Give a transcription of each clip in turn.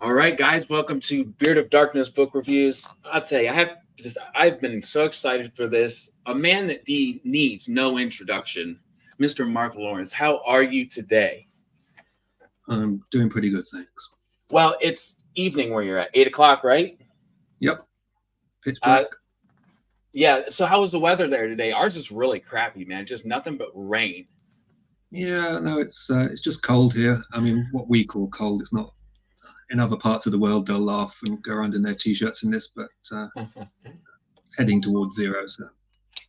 All right, guys, welcome to Beard of Darkness book reviews. I'll tell you, I've been so excited for this. A man that needs no introduction, Mr. Mark Lawrence. How are you today? I'm doing pretty good, thanks. Well, it's evening where you're at, 8 o'clock, right? Yep, pitch Uh, black. yeah. So how was the weather there today? Ours is really crappy, man. Just nothing but rain. Yeah, no, it's just cold here. I mean, what we call cold, it's not. In other parts of the world, they'll laugh and go around in their t-shirts in this, but it's heading towards zero. So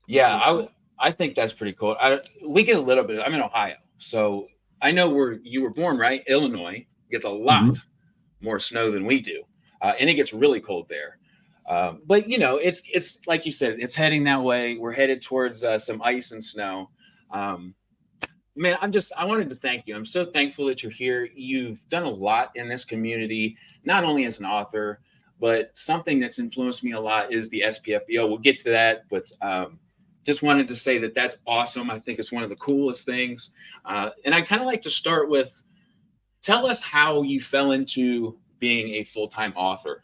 Yeah, I think that's pretty cool. We get a little bit. I'm in Ohio, so I know where you were born, right? Illinois gets a lot more snow than we do, and it gets really cold there. But you know, it's like you said, it's heading that way. We're headed towards some ice and snow. Man, I wanted to thank you. I'm so thankful that you're here. You've done a lot in this community, not only as an author, but something that's influenced me a lot is the SPFBO. We'll get to that, but just wanted to say that that's awesome. I think it's one of the coolest things. And I kind of like to start with, tell us how you fell into being a full-time author.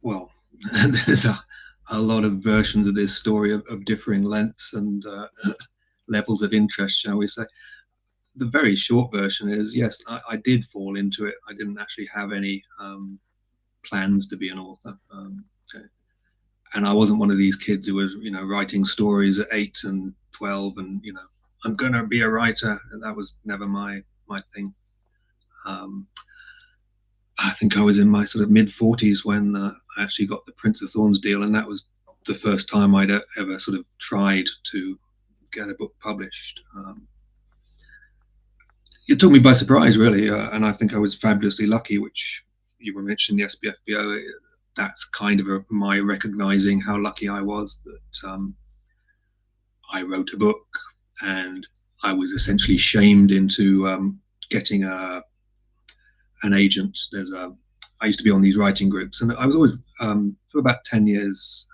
Well, there's a lot of versions of this story of differing lengths and levels of interest, shall we say. The very short version is, yes, I did fall into it. I didn't actually have any plans to be an author. And I wasn't one of these kids who was, writing stories at 8 and 12 and, I'm going to be a writer. That was never my thing. I think I was in my sort of mid-40s when I actually got the Prince of Thorns deal, and that was the first time I'd ever sort of tried to get a book published. It took me by surprise, really, and I think I was fabulously lucky, which you were mentioning the SPFBO. That's kind of my recognizing how lucky I was that I wrote a book, and I was essentially shamed into getting an agent. I used to be on these writing groups, and I was always for about 10 years,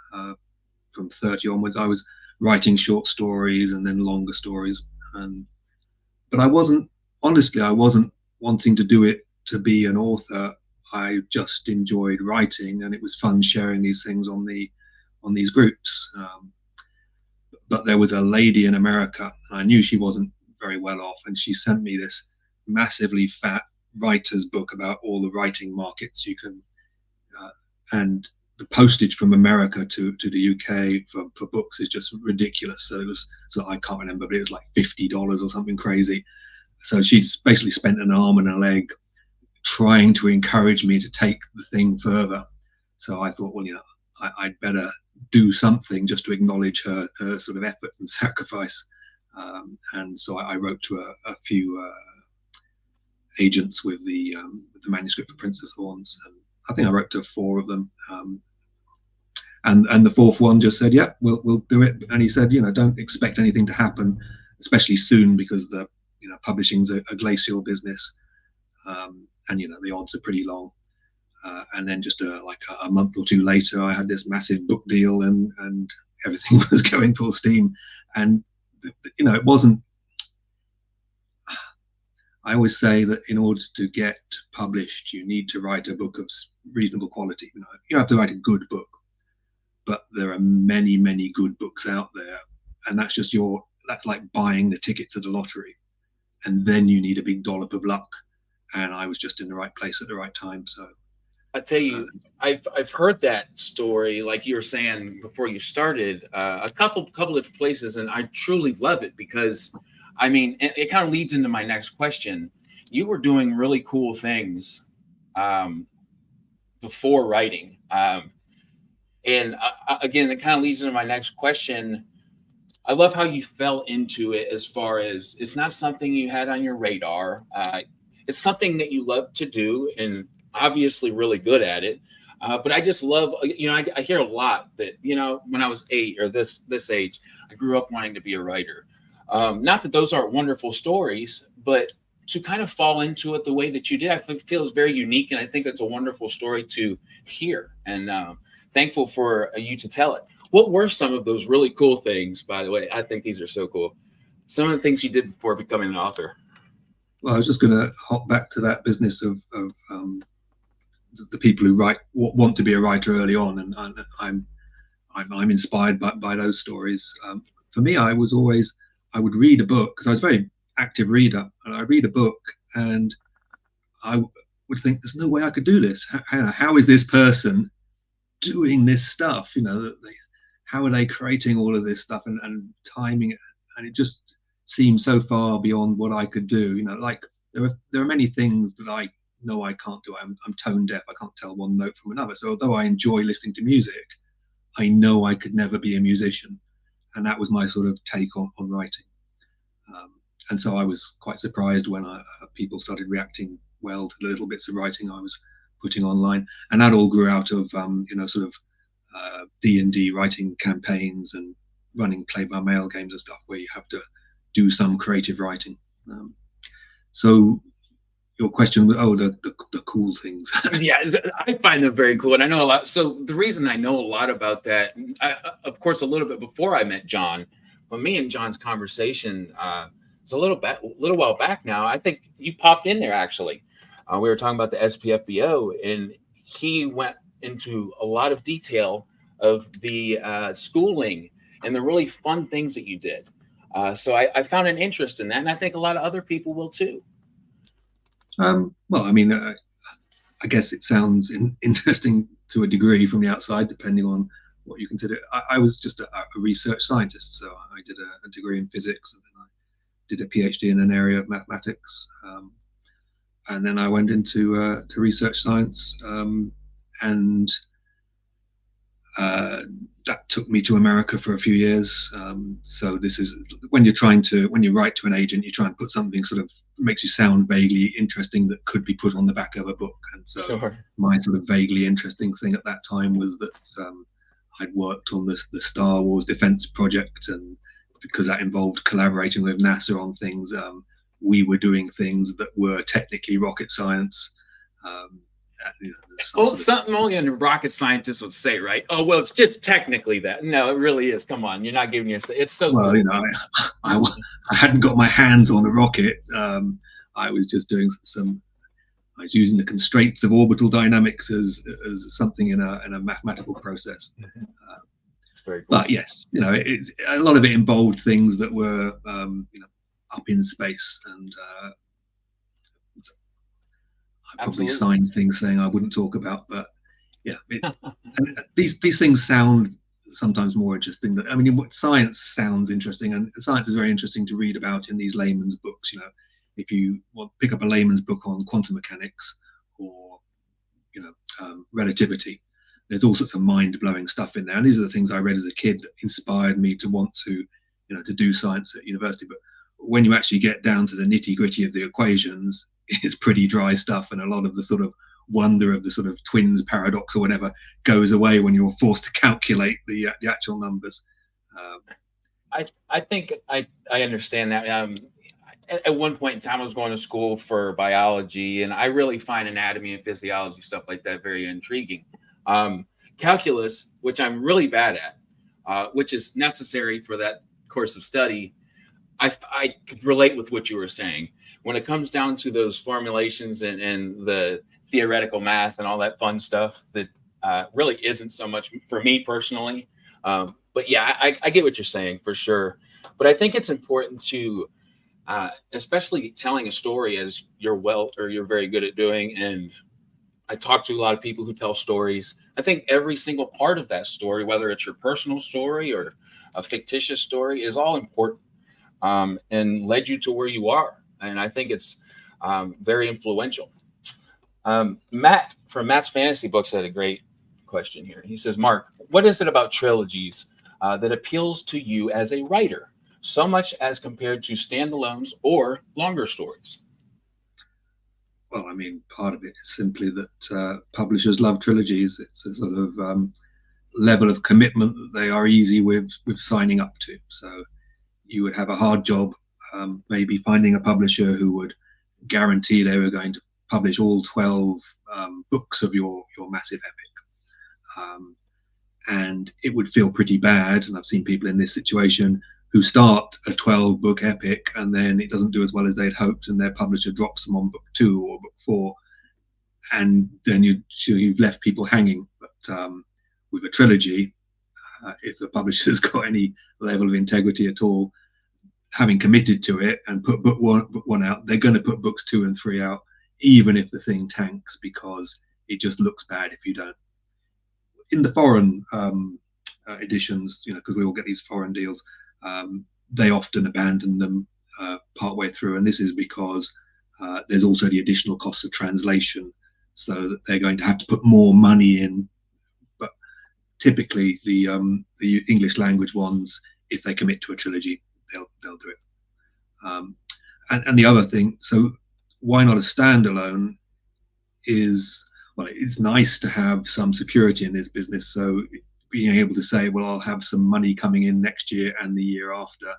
from 30 onwards, I was writing short stories and then longer stories. But I wasn't wanting to do it to be an author. I just enjoyed writing, and it was fun sharing these things on these groups. But there was a lady in America, and I knew she wasn't very well off, and she sent me this massively fat writer's book about all the writing markets you can, and the postage from America to the UK for books is just ridiculous. So it was, I can't remember, but it was like $50 or something crazy. So she'd basically spent an arm and a leg trying to encourage me to take the thing further. So I thought, well, I'd better do something just to acknowledge her sort of effort and sacrifice. And so I wrote to a few agents with the manuscript for Prince of Thorns. And I think I wrote to 4 of them. And the 4th one just said, yeah, we'll do it. And he said, don't expect anything to happen, especially soon, because the publishing's a glacial business, and the odds are pretty long. And then just like a month or 2 later, I had this massive book deal, and everything was going full steam. And it wasn't. I always say that in order to get published, you need to write a book of reasonable quality. You have to write a good book, but there are many, many good books out there, and that's like buying the ticket to the lottery, and then you need a big dollop of luck. And I was just in the right place at the right time. So I tell you, I've heard that story, like you were saying before you started, a couple of places, and I truly love it because, I mean, it kind of leads into my next question. You were doing really cool things before writing, and again, it kind of leads into my next question. I love how you fell into it, as far as it's not something you had on your radar. It's something that you love to do, and obviously really good at it. But I just love, I hear a lot that, when I was 8 or this age, I grew up wanting to be a writer. Not that those aren't wonderful stories, but to kind of fall into it the way that you did, I think feels very unique. And I think it's a wonderful story to hear, and thankful for you to tell it. What were some of those really cool things, by the way? I think these are so cool. Some of the things you did before becoming an author. Well, I was just going to hop back to that business of the people who want to be a writer early on, and I'm inspired by those stories. For me, I would read a book because I was a very active reader, and I read a book and I would think, there's no way I could do this. How is this person doing this stuff? How are they creating all of this stuff and timing it? And it just seems so far beyond what I could do. Like there are many things that I know I can't do. I'm tone deaf. I can't tell one note from another. So although I enjoy listening to music, I know I could never be a musician. And that was my sort of take on writing. And so I was quite surprised when people started reacting well to the little bits of writing I was putting online. And that all grew out of, sort of D&D writing campaigns and running play-by-mail games and stuff where you have to do some creative writing. So your question was, the cool things. Yeah, I find them very cool. And I know a lot. So the reason I know a lot about that, of course, a little bit before I met John, when me and John's conversation, it's a little while back now. I think you popped in there, actually. We were talking about the SPFBO, and he went into a lot of detail of the schooling and the really fun things that you did. So I found an interest in that, and I think a lot of other people will too. Well, I mean, I guess it sounds interesting to a degree from the outside, depending on what you consider. I was just a research scientist, so I did a degree in physics, and then I did a PhD in an area of mathematics, and then I went into to research science, and that took me to America for a few years. So this is when you write to an agent, you try and put something sort of makes you sound vaguely interesting that could be put on the back of a book. And so Sure. My sort of vaguely interesting thing at that time was that I'd worked on the Star Wars defense project, and because that involved collaborating with NASA on things, we were doing things that were technically rocket science. Something only a rocket scientist would say, right? Oh, well, it's just technically that. No, it really is. Come on, you're not giving yourself. It's so well, cool. I hadn't got my hands on a rocket. I was just doing I was using the constraints of orbital dynamics as something in a mathematical process. It's very cool. But yes, a lot of it involved things that were up in space, and I probably signed things saying I wouldn't talk about, but yeah, these things sound sometimes more interesting. What science sounds interesting, and science is very interesting to read about in these layman's books. If you pick up a layman's book on quantum mechanics or relativity, there's all sorts of mind-blowing stuff in there. And these are the things I read as a kid that inspired me to want to do science at university. But when you actually get down to the nitty-gritty of the equations, it's pretty dry stuff, and a lot of the sort of wonder of the sort of twins paradox or whatever goes away when you're forced to calculate the actual numbers. I think I understand that. At one point in time, I was going to school for biology, and I really find anatomy and physiology, stuff like that, very intriguing. Calculus, which I'm really bad at, which is necessary for that course of study, I could relate with what you were saying. When it comes down to those formulations and the theoretical math and all that fun stuff, that really isn't so much for me personally. But yeah, I get what you're saying for sure. But I think it's important to, especially telling a story, as you're very good at doing. And I talk to a lot of people who tell stories. I think every single part of that story, whether it's your personal story or a fictitious story, is all important, and led you to where you are. And I think it's very influential. Matt from Matt's Fantasy Books had a great question here. He says, Mark, what is it about Trilogys that appeals to you as a writer, so much as compared to standalones or longer stories? Well, part of it is simply that publishers love trilogies. It's a sort of level of commitment that they are easy with signing up to. So you would have a hard job maybe finding a publisher who would guarantee they were going to publish all 12 books of your massive epic. And it would feel pretty bad, and I've seen people in this situation, who start a 12-book epic and then it doesn't do as well as they'd hoped, and their publisher drops them on book 2 or book 4, and then you've left people hanging. But with a trilogy, if the publisher's got any level of integrity at all, having committed to it and put book one out, they're going to put books 2 and 3 out, even if the thing tanks, because it just looks bad if you don't. In the foreign editions, because we all get these foreign deals, they often abandon them partway through, and this is because there's also the additional costs of translation, so that they're going to have to put more money in. But typically, the English language ones, if they commit to a trilogy, they'll do it. And the other thing, so why not a standalone, is, well, it's nice to have some security in this business. So being able to say, well, I'll have some money coming in next year and the year after,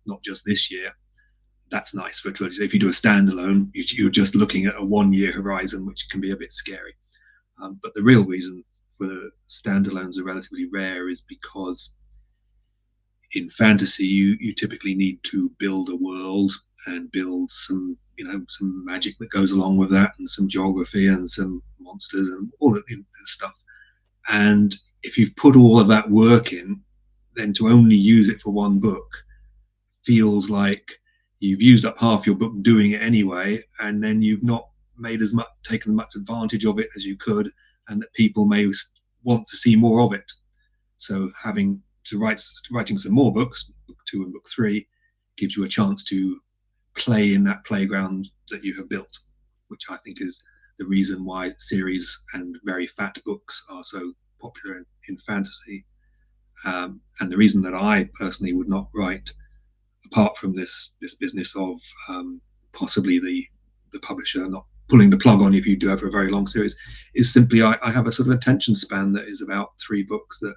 not just this year, that's nice for a trilogy. So if you do a standalone, you're just looking at a 1-year horizon, which can be a bit scary. But the real reason for the standalones are relatively rare is because in fantasy, you typically need to build a world and build some magic that goes along with that, and some geography and some monsters and all of that stuff. And if you've put all of that work in, then to only use it for one book feels like you've used up half your book doing it anyway, and then you've not made as much, taken as much advantage of it as you could, and that people may want to see more of it. So having to writing some more books, book 2 and book 3, gives you a chance to play in that playground that you have built, which I think is the reason why series and very fat books are so popular in fantasy. And the reason that I personally would not write, apart from this business of possibly the publisher not pulling the plug on you if you do have a very long series, is simply I have a sort of attention span that is about 3 books, that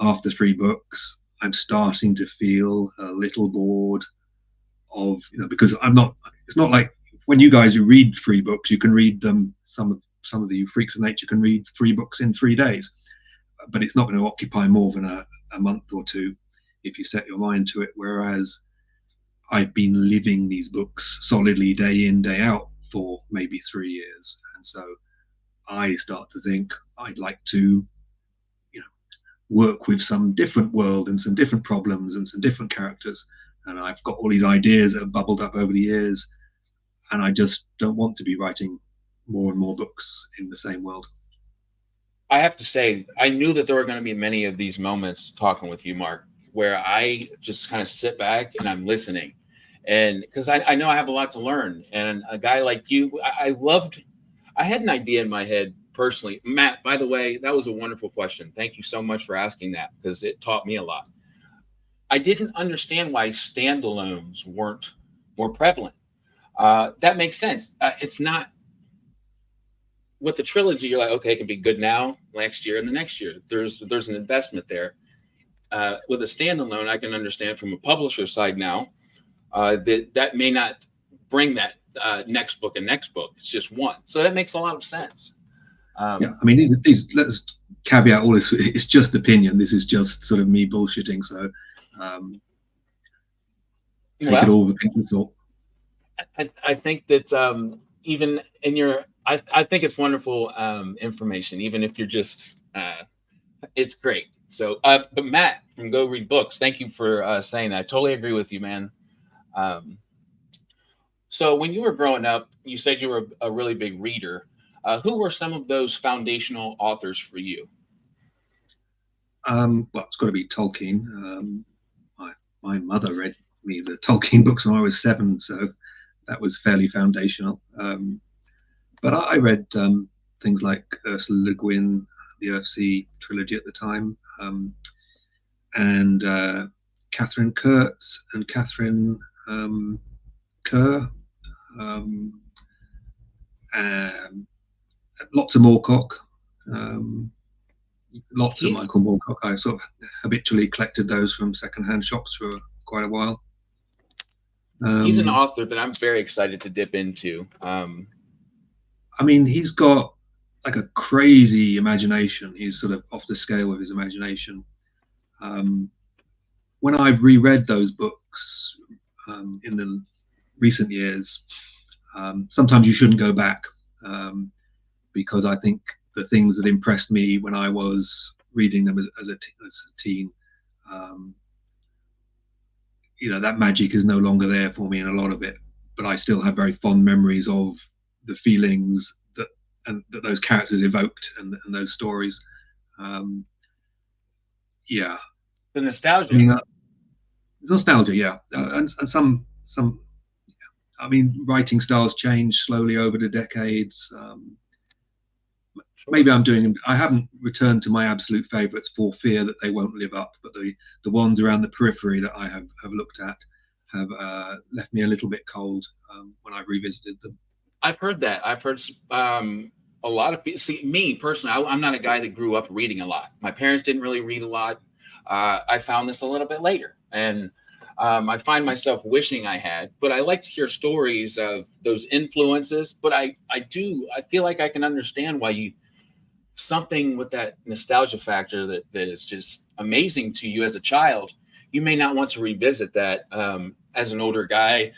after 3 books, I'm starting to feel a little bored of, because it's not like when you guys read 3 books, you can read them, some of the freaks of nature can read 3 books in 3 days, but it's not going to occupy more than a month or 2 if you set your mind to it. Whereas I've been living these books solidly day in, day out for maybe 3 years. And so I start to think I'd like to work with some different world and some different problems and some different characters. And I've got all these ideas that have bubbled up over the years, and I just don't want to be writing more and more books in the same world. I have to say, I knew that there were going to be many of these moments talking with you, Mark, where I just kind of sit back and I'm listening. And because I know I have a lot to learn. And a guy like you, I had an idea in my head personally. Matt, by the way, that was a wonderful question. Thank you so much for asking that, because it taught me a lot. I didn't understand why standalones weren't more prevalent. That makes sense. It's not with the trilogy. You're like, okay, it can be good now, next year, and the next year. There's an investment there. With a standalone, I can understand from a publisher side now that may not bring that next book and next book. It's just one, so that makes a lot of sense. Yeah, I mean, these let's caveat all this. It's just opinion. This is just sort of me bullshitting. So take it all with a pinch of salt. I think that even in your, I think it's wonderful information, even if you're just, it's great. So, but Matt from Go Read Books, thank you for saying that. I totally agree with you, man. So when you were growing up, you said you were a really big reader. Who were some of those foundational authors for you? Well, it's got to be Tolkien. My mother read me the Tolkien books when I was 7, so that was fairly foundational. But I read things like Ursula Le Guin, the Earthsea trilogy at the time, and Catherine Kurtz and Catherine Kerr, lots of Moorcock, lots of Michael Moorcock. I sort of habitually collected those from secondhand shops for quite a while. He's an author that I'm very excited to dip into. I mean, he's got like a crazy imagination. He's sort of off the scale with his imagination. when I've reread those books in the recent years, sometimes you shouldn't go back, because I think the things that impressed me when I was reading them as a teen, that magic is no longer there for me in a lot of it, but I still have very fond memories of the feelings that those characters evoked, and those stories. Yeah, The nostalgia. I mean, nostalgia, yeah, and some. I mean, writing styles change slowly over the decades. Maybe I haven't returned to my absolute favourites for fear that they won't live up, but the ones around the periphery that I have looked at have left me a little bit cold when I've revisited them. I've heard that. I've heard a lot of people. See, me personally, I'm not a guy that grew up reading a lot. My parents didn't really read a lot. I found this a little bit later, and I find myself wishing I had. But I like to hear stories of those influences. But I feel like I can understand why something with that nostalgia factor that is just amazing to you as a child, you may not want to revisit that as an older guy,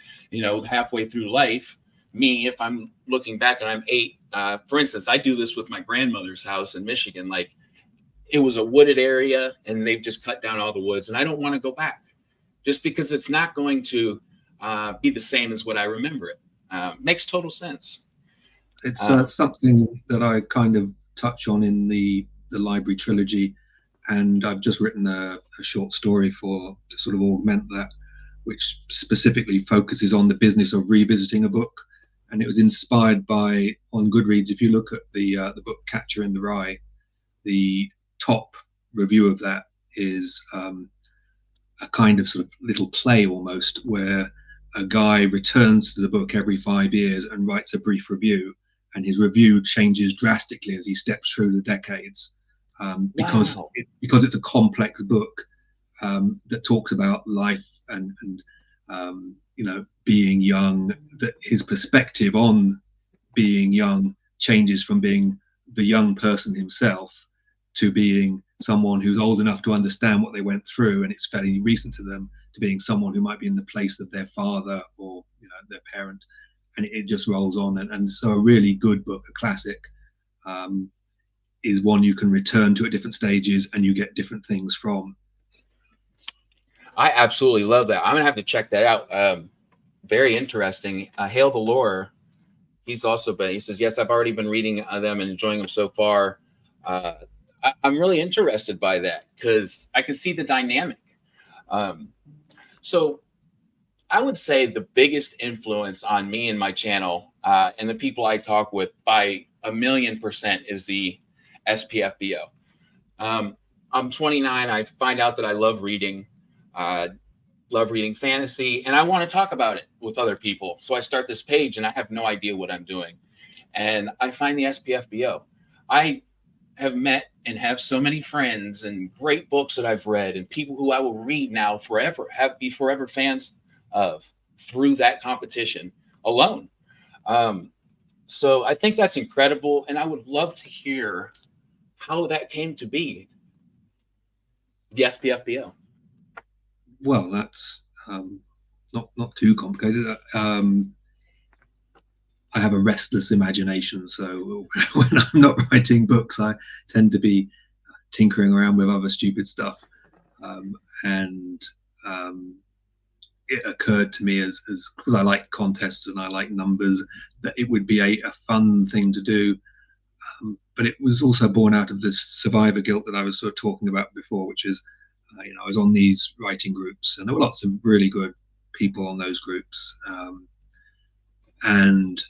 halfway through life. Me, if I'm looking back and I'm 8, for instance, I do this with my grandmother's house in Michigan. Like, it was a wooded area and they've just cut down all the woods, and I don't want to go back just because it's not going to be the same as what I remember it. Makes total sense. It's something that I kind of touch on in the library trilogy, and I've just written a short story to sort of augment that, which specifically focuses on the business of revisiting a book. And it was inspired by, on Goodreads, if you look at the book Catcher in the Rye, the top review of that is a kind of sort of little play almost, where a guy returns to the book every 5 years and writes a brief review, and his review changes drastically as he steps through the decades, because it's a complex book that talks about life and being young. That his perspective on being young changes from being the young person himself to being someone who's old enough to understand what they went through, and it's fairly recent to them, to being someone who might be in the place of their father or their parent, and it just rolls on. And so a really good book, a classic, is one you can return to at different stages and you get different things from. I absolutely love that. I'm gonna have to check that out. Very interesting. Hail the Lore. He says, yes, I've already been reading them and enjoying them so far. I'm really interested by that because I can see the dynamic. So I would say the biggest influence on me and my channel and the people I talk with by 1,000,000% is the SPFBO. I'm 29. I find out that I love reading fantasy, and I want to talk about it with other people. So I start this page and I have no idea what I'm doing. And I find the SPFBO. I have met and have so many friends and great books that I've read and people who I will read now forever, be forever fans of through that competition alone. So I think that's incredible. And I would love to hear how that came to be, the SPFBO. Well, that's not too complicated. I have a restless imagination, so when I'm not writing books, I tend to be tinkering around with other stupid stuff. And it occurred to me as because I like contests and I like numbers, that it would be a fun thing to do. But it was also born out of this survivor guilt that I was sort of talking about before, which is, I was on these writing groups, and there were lots of really good people on those groups. And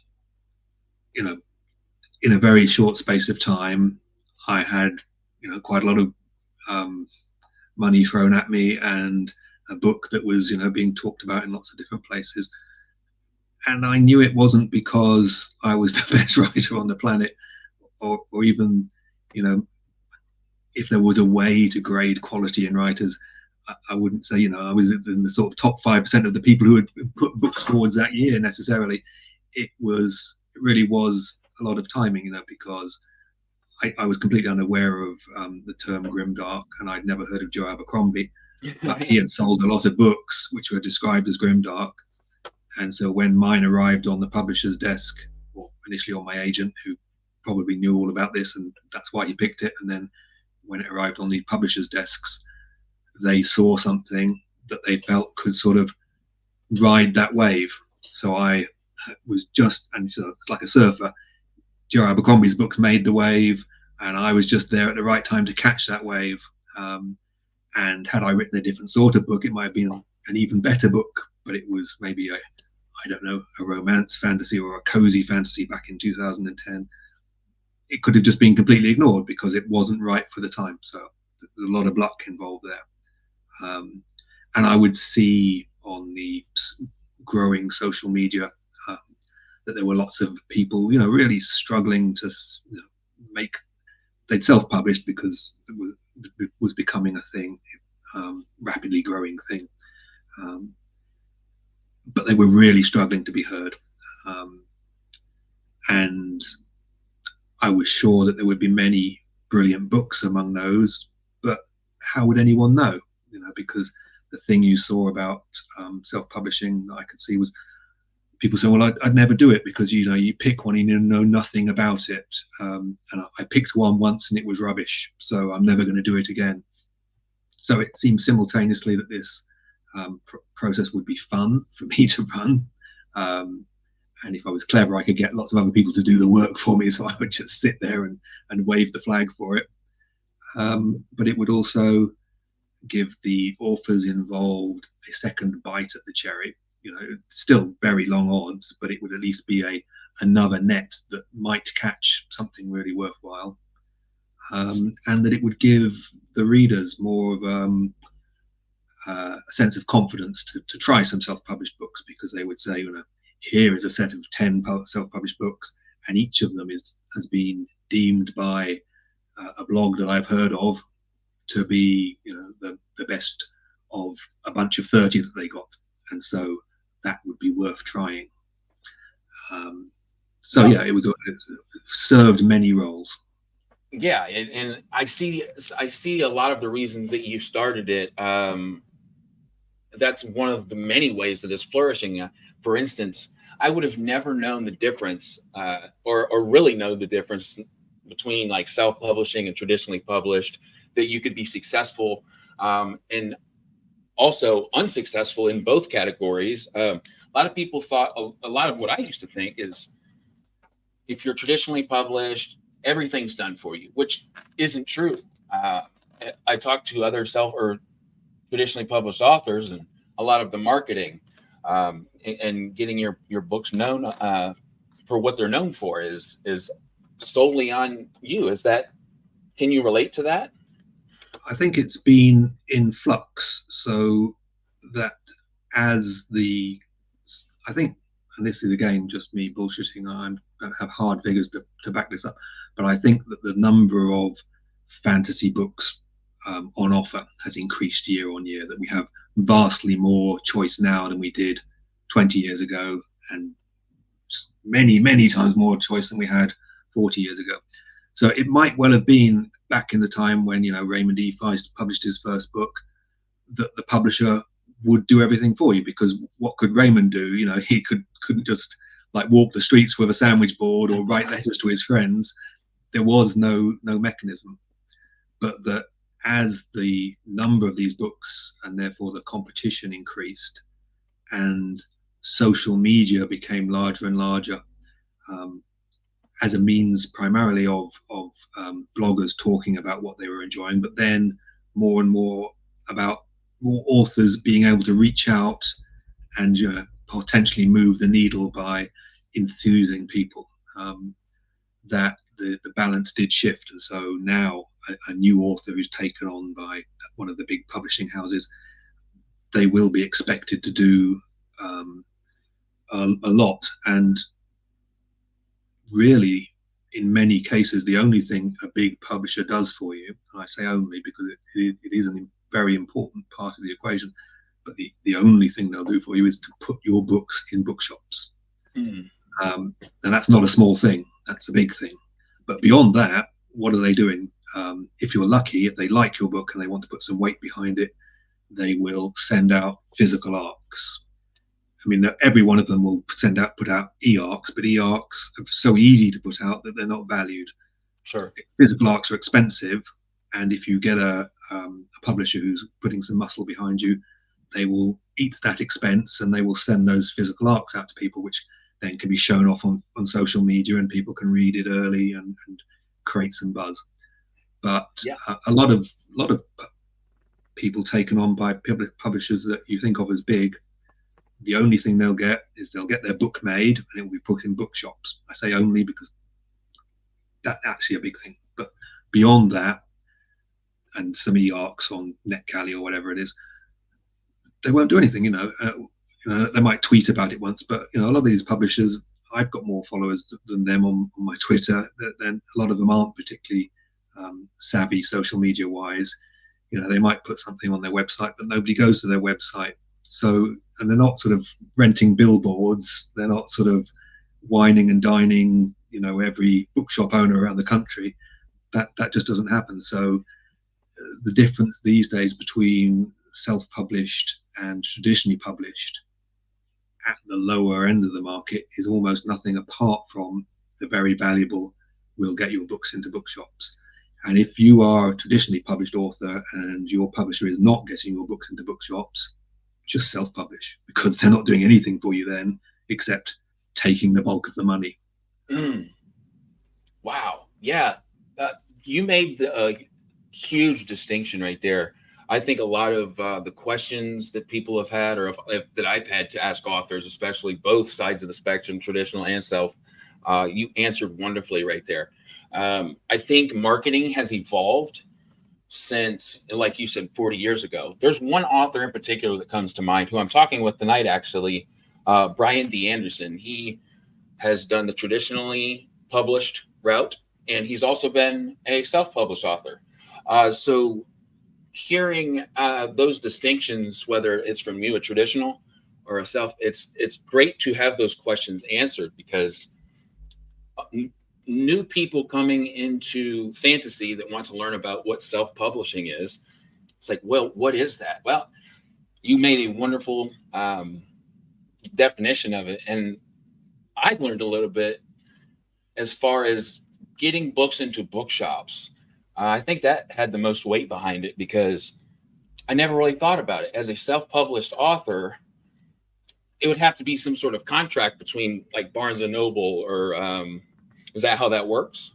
in a very short space of time, I had, quite a lot of money thrown at me, and a book that was, being talked about in lots of different places. And I knew it wasn't because I was the best writer on the planet, or even, if there was a way to grade quality in writers. I wouldn't say, I was in the sort of top 5% of the people who had put books forwards that year necessarily. It really was a lot of timing, because I was completely unaware of the term grimdark, and I'd never heard of Joe Abercrombie. but he had sold a lot of books which were described as grimdark. And so when mine arrived on the publisher's desk, or initially on my agent, who probably knew all about this, and that's why he picked it, and then when it arrived on the publishers' desks, they saw something that they felt could sort of ride that wave. So I was just, and so it's like a surfer, Joe Abercrombie's books made the wave, and I was just there at the right time to catch that wave. And had I written a different sort of book, it might have been an even better book, but it was maybe I don't know, a romance fantasy or a cozy fantasy back in 2010. It could have just been completely ignored because it wasn't right for the time. So there's a lot of luck involved there. And I would see on the growing social media that there were lots of people, really struggling to make. They'd self-published because it was becoming a thing, rapidly growing thing. But they were really struggling to be heard. And I was sure that there would be many brilliant books among those, but how would anyone know? Because the thing you saw about self-publishing that I could see was people saying, well, I'd never do it because, you pick one and you know nothing about it. And I picked one once and it was rubbish, so I'm never going to do it again. So it seemed simultaneously that this process would be fun for me to run. And if I was clever, I could get lots of other people to do the work for me. So I would just sit there and wave the flag for it. But it would also give the authors involved a second bite at the cherry. Still very long odds, but it would at least be another net that might catch something really worthwhile. And that it would give the readers more of a sense of confidence to try some self-published books, because they would say, here is a set of 10 self-published books, and each of them has been deemed by a blog that I've heard of to be, the best of a bunch of 30 that they got, and so that would be worth trying. Yeah, it served many roles. Yeah, and I see a lot of the reasons that you started it. That's one of the many ways that it's flourishing. For instance, I would have never known the difference, or really know the difference between like self-publishing and traditionally published, that you could be successful and also unsuccessful in both categories. A lot of people thought, a lot of what I used to think is, if you're traditionally published, everything's done for you, which isn't true. I talked to other traditionally published authors, and a lot of the marketing and getting your books known for what they're known for is solely on you. Can you relate to that? I think it's been in flux, so that I think, and this is again just me bullshitting, I don't have hard figures to back this up, but I think that the number of fantasy books on offer has increased year on year, that we have vastly more choice now than we did 20 years ago, and many, many times more choice than we had 40 years ago. So it might well have been back in the time when, Raymond E. Feist published his first book, that the publisher would do everything for you, because what could Raymond do? He couldn't just like walk the streets with a sandwich board or write letters to his friends. There was no mechanism. But that as the number of these books and therefore the competition increased, and social media became larger and larger, as a means primarily of bloggers talking about what they were enjoying, but then more and more about more authors being able to reach out and potentially move the needle by enthusing people, that the balance did shift. And so now a new author who's taken on by one of the big publishing houses, they will be expected to do a lot. And really, in many cases, the only thing a big publisher does for you, and I say only because it is a very important part of the equation, but the only thing they'll do for you is to put your books in bookshops. And that's not a small thing, that's a big thing. But beyond that, what are they doing? If you're lucky, if they like your book and they want to put some weight behind it, they will send out physical arcs. I mean, every one of them will put out e-arcs, but e-arcs are so easy to put out that they're not valued. Sure. Physical arcs are expensive, and if you get a publisher who's putting some muscle behind you, they will eat that expense and they will send those physical arcs out to people, which then can be shown off on social media and people can read it early and create some buzz. But a lot of people taken on by publishers that you think of as big, the only thing they'll get is they'll get their book made and it will be put in bookshops. I say only because that's actually a big thing. But beyond that, and some e-arcs on NetCali or whatever it is, they won't do anything. They might tweet about it once, but a lot of these publishers, I've got more followers than them on my Twitter. Then a lot of them aren't particularly savvy social media wise. They might put something on their website, but nobody goes to their website. So, and they're not sort of renting billboards. They're not sort of whining and dining, every bookshop owner around the country. That just doesn't happen. So the difference these days between self-published and traditionally published at the lower end of the market is almost nothing apart from the very valuable "we'll get your books into bookshops." And if you are a traditionally published author and your publisher is not getting your books into bookshops, just self-publish, because they're not doing anything for you then except taking the bulk of the money. Wow. Yeah. You made a huge distinction right there. I think a lot of the questions that people have had, or that I've had to ask authors, especially both sides of the spectrum, traditional and self, you answered wonderfully right there. I think marketing has evolved since, like you said, 40 years ago. There's one author in particular that comes to mind who I'm talking with tonight, actually, Brian D. Anderson. He has done the traditionally published route, and he's also been a self-published author. So hearing those distinctions, whether it's from you, a traditional or a self, it's great to have those questions answered, because new people coming into fantasy that want to learn about what self-publishing is, it's like, well, what is that? Well, you made a wonderful definition of it, and I've learned a little bit as far as getting books into bookshops. I think that had the most weight behind it, because I never really thought about it. As a self-published author, it would have to be some sort of contract between like Barnes and Noble, or is that how that works?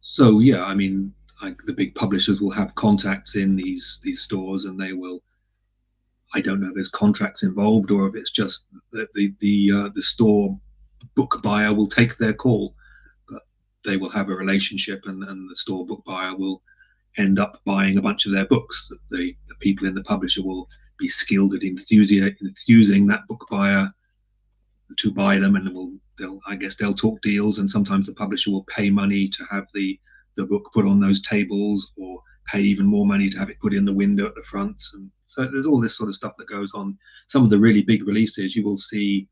So yeah, I mean, like the big publishers will have contacts in these stores, and they will. I don't know if there's contracts involved or if it's just that the store book buyer will take their call, but they will have a relationship, and the store book buyer will end up buying a bunch of their books. The people in the publisher will be skilled at enthusing that book buyer to buy them, and they'll talk deals, and sometimes the publisher will pay money to have the book put on those tables, or pay even more money to have it put in the window at the front. And so there's all this sort of stuff that goes on. Some of the really big releases, you will see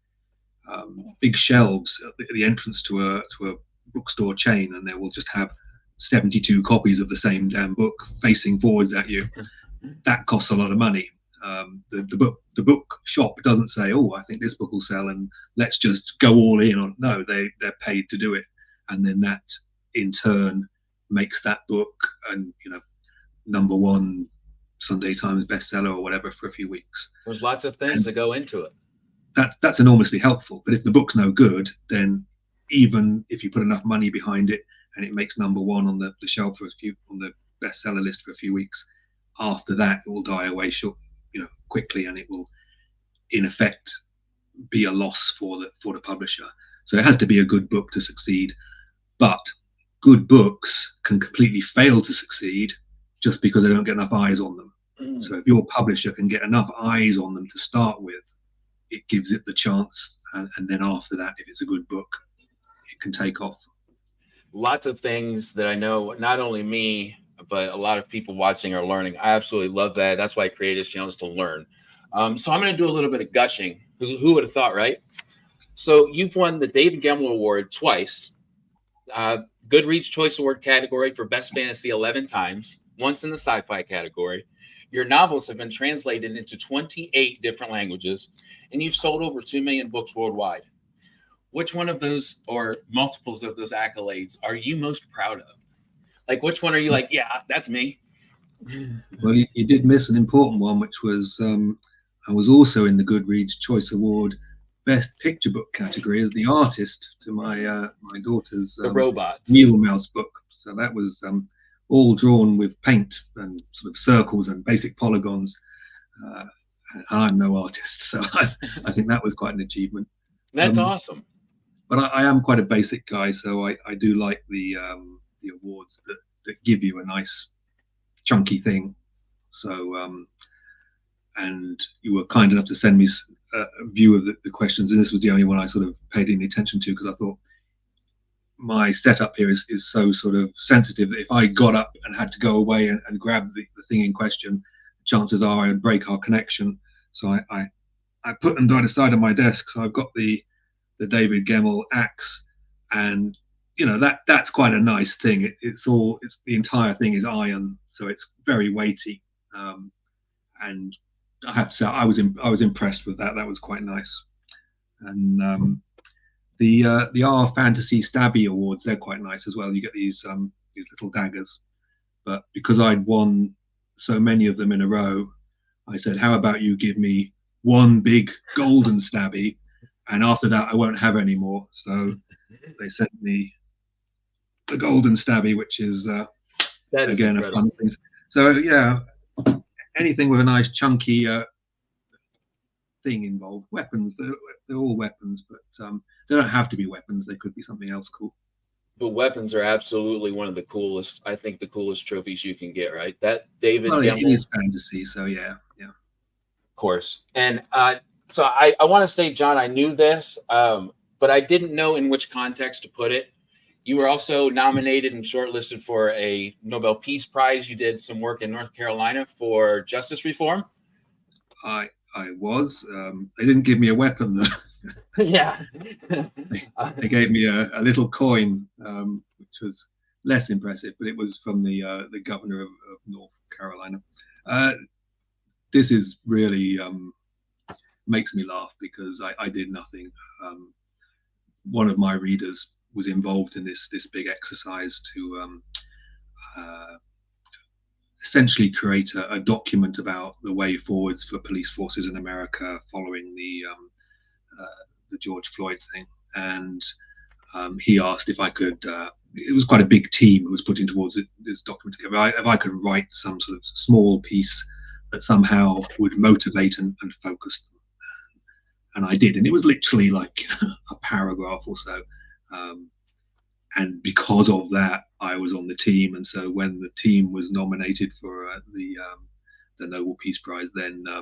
big shelves at the entrance to a bookstore chain, and they will just have 72 copies of the same damn book facing forwards at you. That costs a lot of money. The book shop doesn't say, "Oh, I think this book will sell, and let's just go all in on." No, they're paid to do it, and then that in turn makes that book and #1 Sunday Times bestseller or whatever for a few weeks. There's lots of things that go into it. That's enormously helpful. But if the book's no good, then even if you put enough money behind it and it makes #1 on the shelf on the bestseller list for a few weeks, after that it will die away quickly, and it will in effect be a loss for the publisher. So it has to be a good book to succeed, but good books can completely fail to succeed just because they don't get enough eyes on them. So if your publisher can get enough eyes on them to start with, it gives it the chance, and then after that, if it's a good book, it can take off. Lots of things that I know, not only me, but a lot of people watching are learning. I absolutely love that. That's why I created this channel, is to learn. So I'm going to do a little bit of gushing. Who would have thought, right? So you've won the David Gemmell Award twice, Goodreads Choice Award category for Best Fantasy 11 times, once in the sci-fi category. Your novels have been translated into 28 different languages, and you've sold over 2 million books worldwide. Which one of those, or multiples of those accolades, are you most proud of? Like, which one are you like, yeah, that's me? Well, you did miss an important one, which was I was also in the Goodreads Choice Award Best Picture Book category as the artist to my daughter's The robots. Meal Mouse book. So that was all drawn with paint and sort of circles and basic polygons. And I'm no artist, so I think that was quite an achievement. That's awesome. But I am quite a basic guy, so I do like the awards that give you a nice chunky thing. So and you were kind enough to send me a view of the questions, and this was the only one I sort of paid any attention to, because I thought my setup here is so sort of sensitive that if I got up and had to go away and grab the thing in question, chances are I'd break our connection. So I put them by the side of my desk. So I've got the David Gemmell axe, and you know that's quite a nice thing. It's the entire thing is iron, so it's very weighty. And I have to say I was impressed with that. That was quite nice. And the R Fantasy Stabby Awards, they're quite nice as well. You get these little daggers. But because I'd won so many of them in a row, I said, how about you give me one big golden stabby, and after that I won't have any more. So they sent me the golden stabby, which is again a fun thing. So yeah, anything with a nice chunky thing involved. Weapons, they're all weapons, but they don't have to be weapons. They could be something else cool. But weapons are absolutely one of the coolest, I think the coolest trophies you can get, right? That David Well, Gemmell, it is fantasy, so yeah. Of course. And so I want to say, John, I knew this, but I didn't know in which context to put it. You were also nominated and shortlisted for a Nobel Peace Prize. You did some work in North Carolina for justice reform. I was. They didn't give me a weapon though. Yeah. They gave me a little coin, which was less impressive, but it was from the governor of North Carolina. This is really makes me laugh because I did nothing. One of my readers was involved in this big exercise to essentially create a document about the way forwards for police forces in America following the George Floyd thing. And he asked if I could, it was quite a big team who was putting towards this document, if I could write some sort of small piece that somehow would motivate and focus them. And I did, and it was literally like a paragraph or so. And because of that, I was on the team. And so when the team was nominated for the Nobel Peace Prize, then I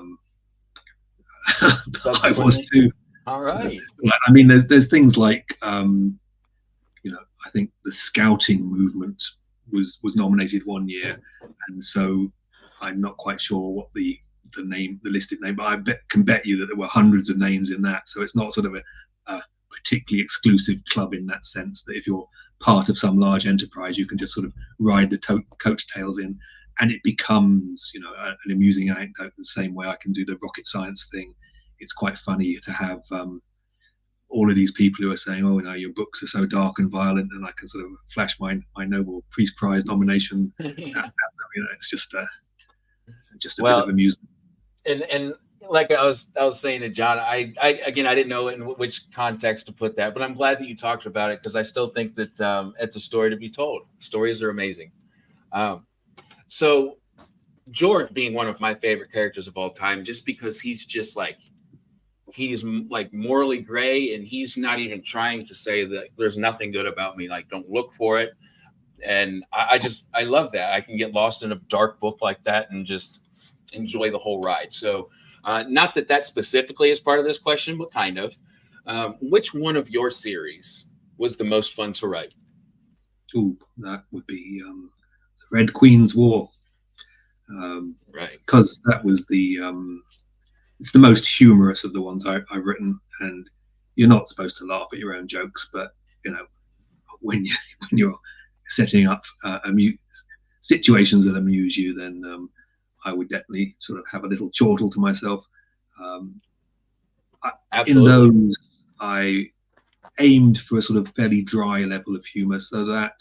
was too. All right. So, I mean, there's things like, you know, I think the Scouting movement was nominated one year, and so I'm not quite sure what the listed name, but I can bet you that there were hundreds of names in that. So it's not sort of a particularly exclusive club in that sense, that if you're part of some large enterprise, you can just sort of ride the coattails in, and it becomes, you know, an amusing anecdote the same way I can do the rocket science thing. It's quite funny to have all of these people who are saying, oh, no, your books are so dark and violent, and I can sort of flash my Nobel Peace Prize nomination. You know, it's just a bit of amusement. And like I was saying to John, I didn't know in which context to put that, but I'm glad that you talked about it, because I still think that it's a story to be told. Stories are amazing. So George being one of my favorite characters of all time, just because he's like morally gray, and he's not even trying to say that there's nothing good about me. Like, don't look for it. And I love that. I can get lost in a dark book like that and just enjoy the whole ride. So not that specifically is part of this question, but kind of. Which one of your series was the most fun to write? Ooh, that would be the Red Queen's War. Right. Because that was it's the most humorous of the ones I've written, and you're not supposed to laugh at your own jokes, but you know, when you're setting up situations that amuse you, then I would definitely sort of have a little chortle to myself. In Absolutely. those, I aimed for a sort of fairly dry level of humor, so that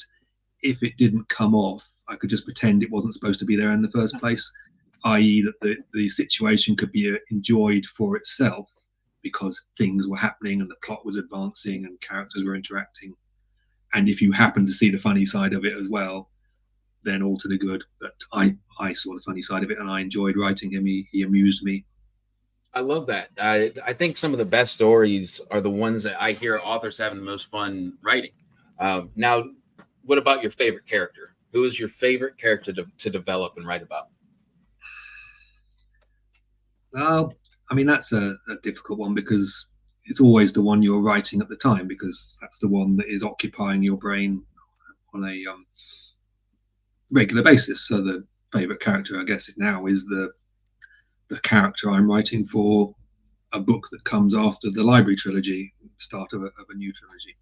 if it didn't come off, I could just pretend it wasn't supposed to be there in the first place, i.e. that the situation could be enjoyed for itself because things were happening and the plot was advancing and characters were interacting. And if you happen to see the funny side of it as well, then all to the good. But I saw the funny side of it and I enjoyed writing him. He amused me. I love that. I think some of the best stories are the ones that I hear authors having the most fun writing. Now, what about your favorite character? Who is your favorite character to develop and write about? Well, I mean, that's a difficult one because it's always the one you're writing at the time, because that's the one that is occupying your brain on a regular basis. So the favorite character, I guess, now is the character I'm writing for a book that comes after the library trilogy, start of a new trilogy.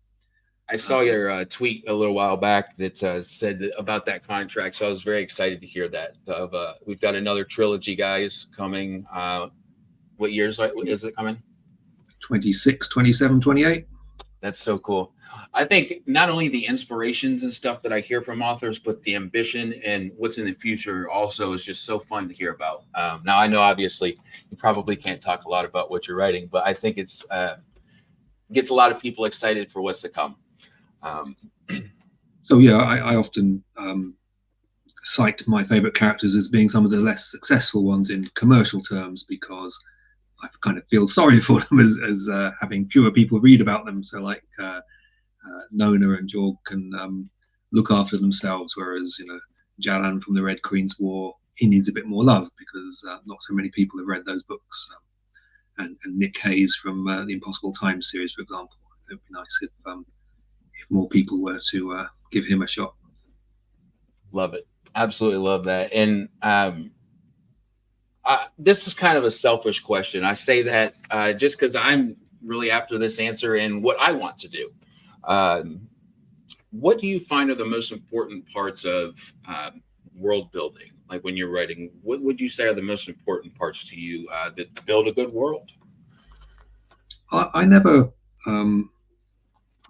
I saw your tweet a little while back that said about that contract, so I was very excited to hear that. We've got another trilogy, guys, coming. What years is it coming? 26, 27, 28. That's so cool. I think not only the inspirations and stuff that I hear from authors, but the ambition and what's in the future also is just so fun to hear about. Now, I know obviously you probably can't talk a lot about what you're writing, but I think it's gets a lot of people excited for what's to come. So yeah, I often cite my favorite characters as being some of the less successful ones in commercial terms, because I kind of feel sorry for them as having fewer people read about them. So like Nona and Jorg can look after themselves, whereas Jalan from the Red Queen's War, he needs a bit more love because not so many people have read those books. And Nick Hayes from the Impossible Times series, for example, it would be nice if more people were to give him a shot. Love it. Absolutely love that. And this is kind of a selfish question. I say that just because I'm really after this answer and what I want to do. What do you find are the most important parts of world building? Like when you're writing, what would you say are the most important parts to you that build a good world? I never, I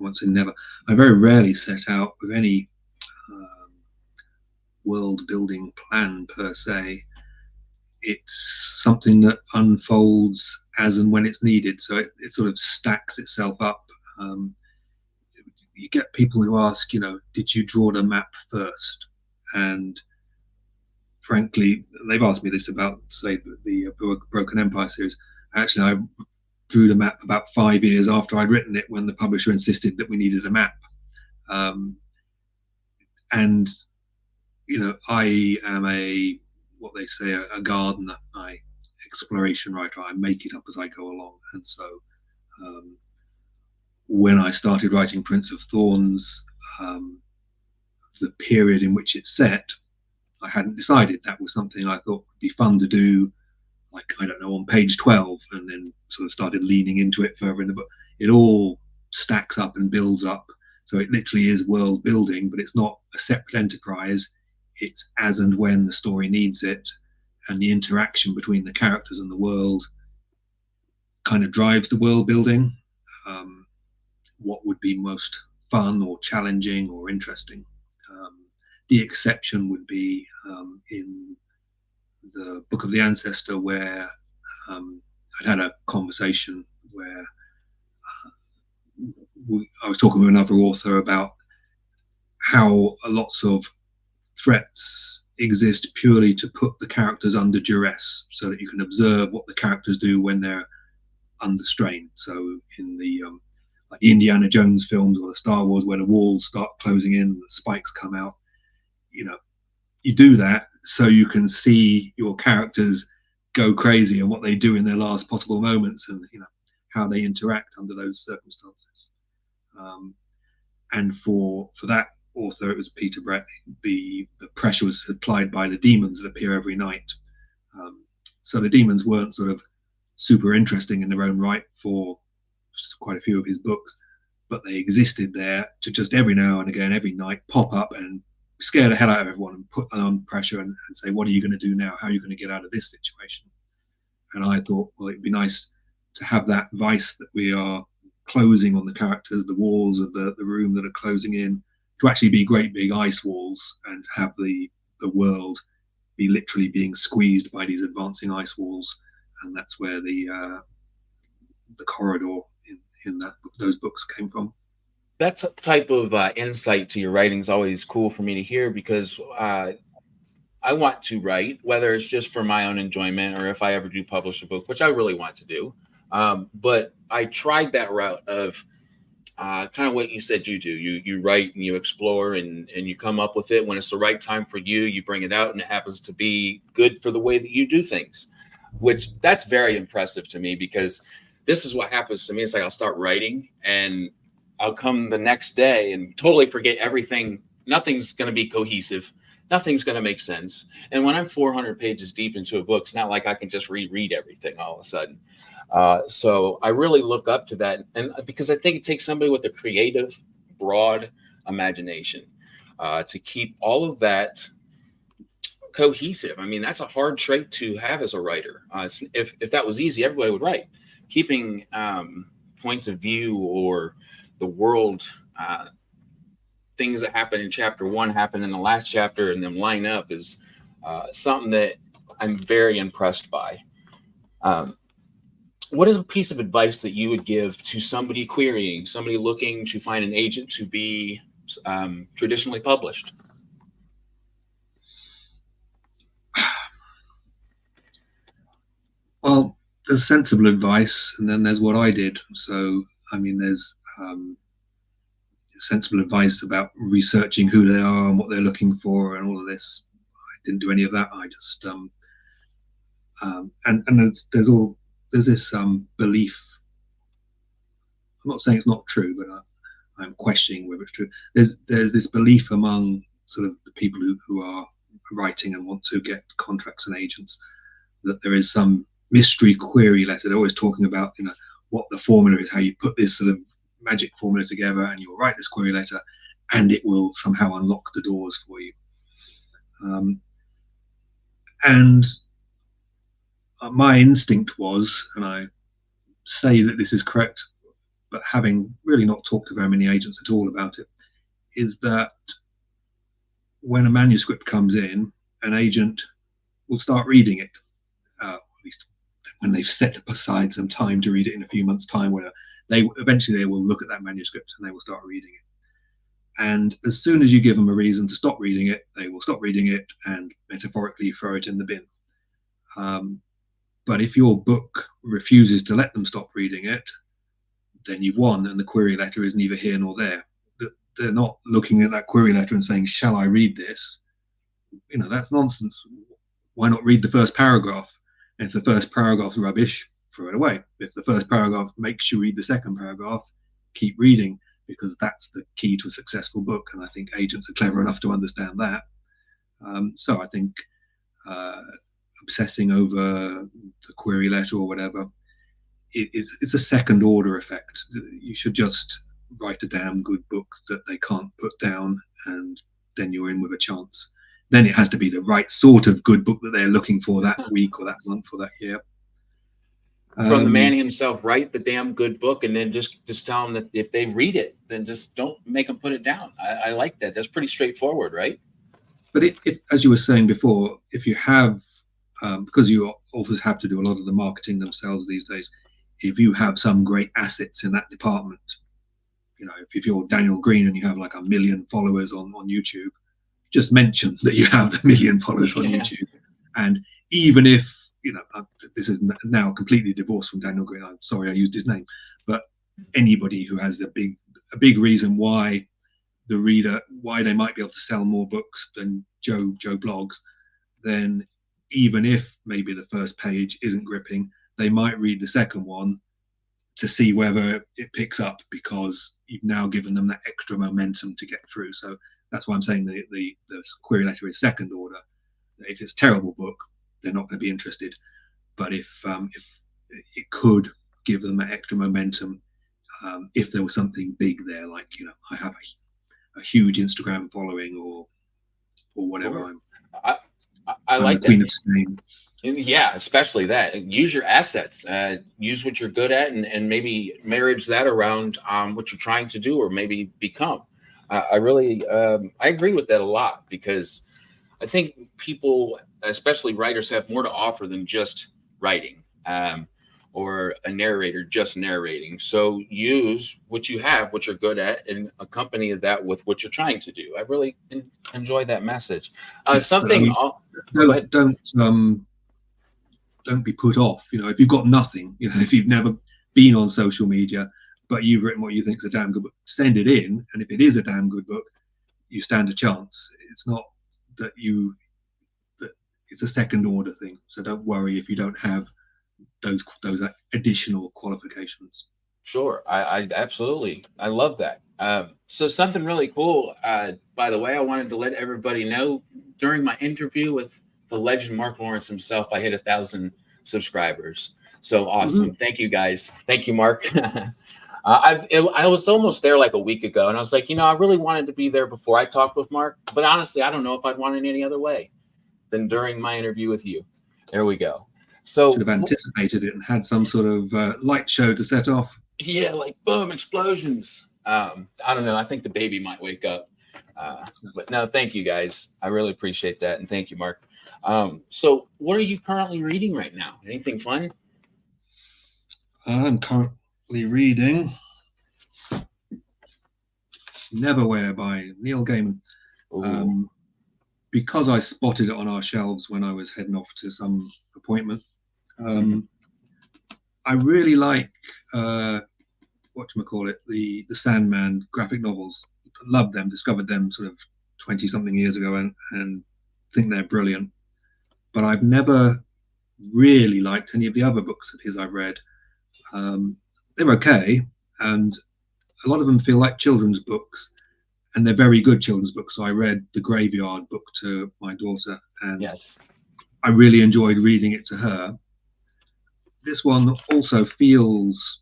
won't say never, I very rarely set out with any world building plan per se. It's something that unfolds as and when it's needed. So it sort of stacks itself up. You get people who ask, did you draw the map first? And frankly, they've asked me this about, say, the Broken Empire series. Actually, I drew the map about 5 years after I'd written it, when the publisher insisted that we needed a map. And I am what they say, a gardener, exploration writer. I make it up as I go along. And so when I started writing Prince of Thorns, the period in which it's set, I hadn't decided. That was something I thought would be fun to do, like, I don't know, on page 12, and then sort of started leaning into it further in the book. It all stacks up and builds up. So it literally is world building, but it's not a separate enterprise. It's as and when the story needs it, and the interaction between the characters and the world kind of drives the world building. What would be most fun or challenging or interesting? The exception would be in the Book of the Ancestor, where I'd had a conversation where I was talking with another author about how lots of threats exist purely to put the characters under duress, so that you can observe what the characters do when they're under strain. So in the like the Indiana Jones films or the Star Wars, where the walls start closing in and the spikes come out, you do that so you can see your characters go crazy and what they do in their last possible moments, and how they interact under those circumstances. And for that author, it was Peter Brett, the pressure was applied by the demons that appear every night. So the demons weren't sort of super interesting in their own right for quite a few of his books, but they existed there to just every now and again, every night, pop up and scare the hell out of everyone and put them on pressure and say, what are you going to do now? How are you going to get out of this situation? And I thought, well, it'd be nice to have that vice that we are closing on the characters, the walls of the room that are closing in, to actually be great big ice walls, and have the world be literally being squeezed by these advancing ice walls. And that's where the corridor in those books came from. That type of insight to your writing is always cool for me to hear, because I want to write, whether it's just for my own enjoyment or if I ever do publish a book, which I really want to do. But I tried that route of kind of what you said you do. You write and you explore and you come up with it. When it's the right time for you, you bring it out, and it happens to be good for the way that you do things, which that's very impressive to me, because this is what happens to me. It's like I'll start writing and I'll come the next day and totally forget everything. Nothing's going to be cohesive. Nothing's going to make sense. And when I'm 400 pages deep into a book, it's not like I can just reread everything all of a sudden. So I really look up to that, and because I think it takes somebody with a creative, broad imagination to keep all of that cohesive. I mean, that's a hard trait to have as a writer. If that was easy, everybody would write. Keeping points of view, or the world, things that happen in chapter 1 happen in the last chapter and then line up, is something that I'm very impressed by. What is a piece of advice that you would give to somebody querying, somebody looking to find an agent to be traditionally published? Well, there's sensible advice, and then there's what I did. So, I mean, there's sensible advice about researching who they are and what they're looking for and all of this. I didn't do any of that. I just and there's this belief. I'm not saying it's not true, but I'm questioning whether it's true. There's this belief among sort of the people who are writing and want to get contracts and agents, that there is some mystery query letter. They're always talking about, what the formula is, how you put this sort of magic formula together, and you'll write this query letter, and it will somehow unlock the doors for you. And my instinct was, and I say that this is correct, but having really not talked to very many agents at all about it, is that when a manuscript comes in, an agent will start reading it, at least when they've set aside some time to read it in a few months' time, where they eventually will look at that manuscript and they will start reading it. And as soon as you give them a reason to stop reading it, they will stop reading it and metaphorically throw it in the bin. But if your book refuses to let them stop reading it, then you've won, and the query letter is neither here nor there. They're not looking at that query letter and saying, shall I read this? That's nonsense. Why not read the first paragraph? And if the first paragraph's rubbish, throw it away. If the first paragraph makes you read the second paragraph, keep reading, because that's the key to a successful book. And I think agents are clever enough to understand that. So I think obsessing over the query letter or whatever, it's a second order effect. You should just write a damn good book that they can't put down, and then you're in with a chance. Then it has to be the right sort of good book that they're looking for that week or that month or that year. From the man himself, write the damn good book, and then just tell them that if they read it, then just don't make them put it down. I like that. That's pretty straightforward, right? But if, as you were saying before, if you have, because you authors have to do a lot of the marketing themselves these days, if you have some great assets in that department, if you're Daniel Green and you have like 1 million followers on YouTube, just mention that you have 1 million followers on YouTube. And even if, this is now completely divorced from Daniel Green, I'm sorry I used his name, but anybody who has a big reason why the reader, why they might be able to sell more books than Joe Blogs, then even if maybe the first page isn't gripping, they might read the second one to see whether it picks up, because you've now given them that extra momentum to get through. So that's why I'm saying the query letter is second order. If it's a terrible book, they're not going to be interested. But if it could give them that extra momentum, if there was something big there, like I have a huge Instagram following, or or whatever. Sure. I I'm like the Queen that. of Spain. Yeah, especially that. Use your assets. Use what you're good at, and maybe marriage that around what you're trying to do, or maybe become. I really, I agree with that a lot, because I think people, especially writers, have more to offer than just writing, or a narrator just narrating. So use what you have, what you're good at, and accompany that with what you're trying to do. I really enjoy that message. But I Something. mean, Go ahead. don't be put off. If you've got nothing, if you've never been on social media, but you've written what you think is a damn good book, send it in. And if it is a damn good book, you stand a chance. It's not that it's a second order thing. So don't worry if you don't have those additional qualifications. Sure, I absolutely, I love that. So something really cool. By the way, I wanted to let everybody know, during my interview with the legend Mark Lawrence himself, I hit 1,000 subscribers. So awesome! Mm-hmm. Thank you guys. Thank you, Mark. I was almost there like a week ago, and I was like, I really wanted to be there before I talked with Mark. But honestly, I don't know if I'd want it any other way than during my interview with you. There we go. Should So have anticipated it and had some sort of light show to set off. yeah, like boom, explosions. I don't know. I think the baby might wake up. But no, thank you guys. I really appreciate that. And thank you, Mark. So what are you currently reading right now? Anything fun? I'm currently reading Neverwhere by Neil Gaiman. Because I spotted it on our shelves when I was heading off to some appointment. I really like the Sandman graphic novels. Loved them, discovered them sort of 20 something years ago, and think they're brilliant. But I've never really liked any of the other books of his I've read. They're okay, and a lot of them feel like children's books, and they're very good children's books. So I read the Graveyard book to my daughter, and yes, I really enjoyed reading it to her. This one also feels,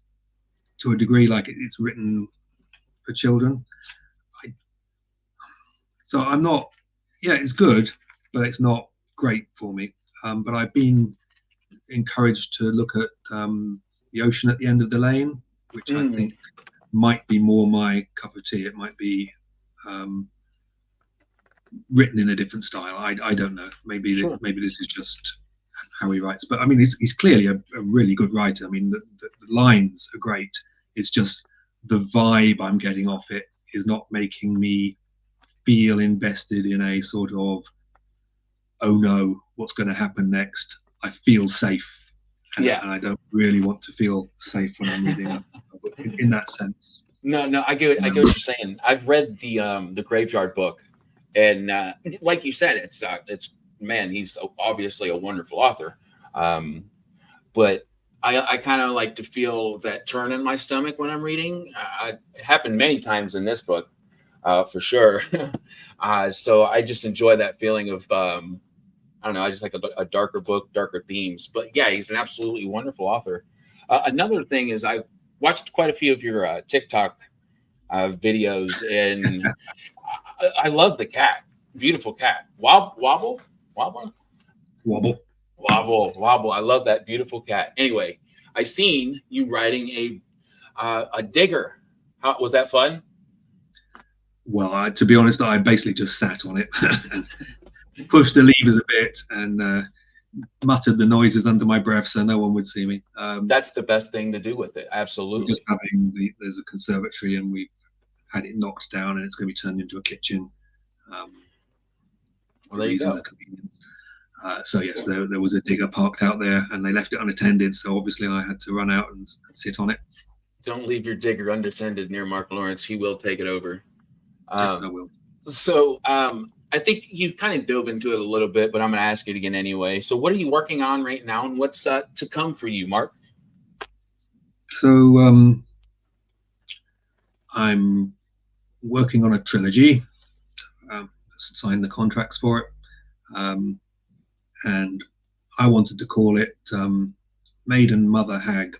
to a degree, like it's written for children. So I'm not, it's good, but it's not great for me. But I've been encouraged to look at The Ocean at the End of the Lane, which I think might be more my cup of tea. It might be written in a different style. I don't know. Maybe this is just how he writes. But I mean, he's clearly a really good writer. I mean, the lines are great. It's just the vibe I'm getting off it is not making me feel invested in a sort of, oh no, what's going to happen next? I feel safe. And I don't really want to feel safe when I'm reading a book in that sense. No, I get what you're saying. I've read the Graveyard book, and like you said, it's man, he's obviously a wonderful author. But I kind of like to feel that turn in my stomach when I'm reading. It happened many times in this book, for sure. So I just enjoy that feeling of, I don't know, I just like a darker book, darker themes. But yeah, he's an absolutely wonderful author. Another thing is I watched quite a few of your TikTok videos, and I love the cat. Beautiful cat. Wobble. I love that beautiful cat. Anyway, I seen you riding a digger. How was that fun? Well, to be honest, I basically just sat on it and pushed the levers a bit and muttered the noises under my breath so no one would see me. That's the best thing to do with it. Absolutely. Just there's a conservatory, and we've had it knocked down, and it's going to be turned into a kitchen. For reasons of convenience. So yes, there was a digger parked out there, and they left it unattended. So obviously, I had to run out and sit on it. Don't leave your digger unattended near Mark Lawrence. He will take it over. Yes, I will. So I think you kind of dove into it a little bit, but I'm going to ask it again anyway. So what are you working on right now, and what's to come for you, Mark? So I'm working on a trilogy. Signed the contracts for it. And I wanted to call it Maiden Mother Hag,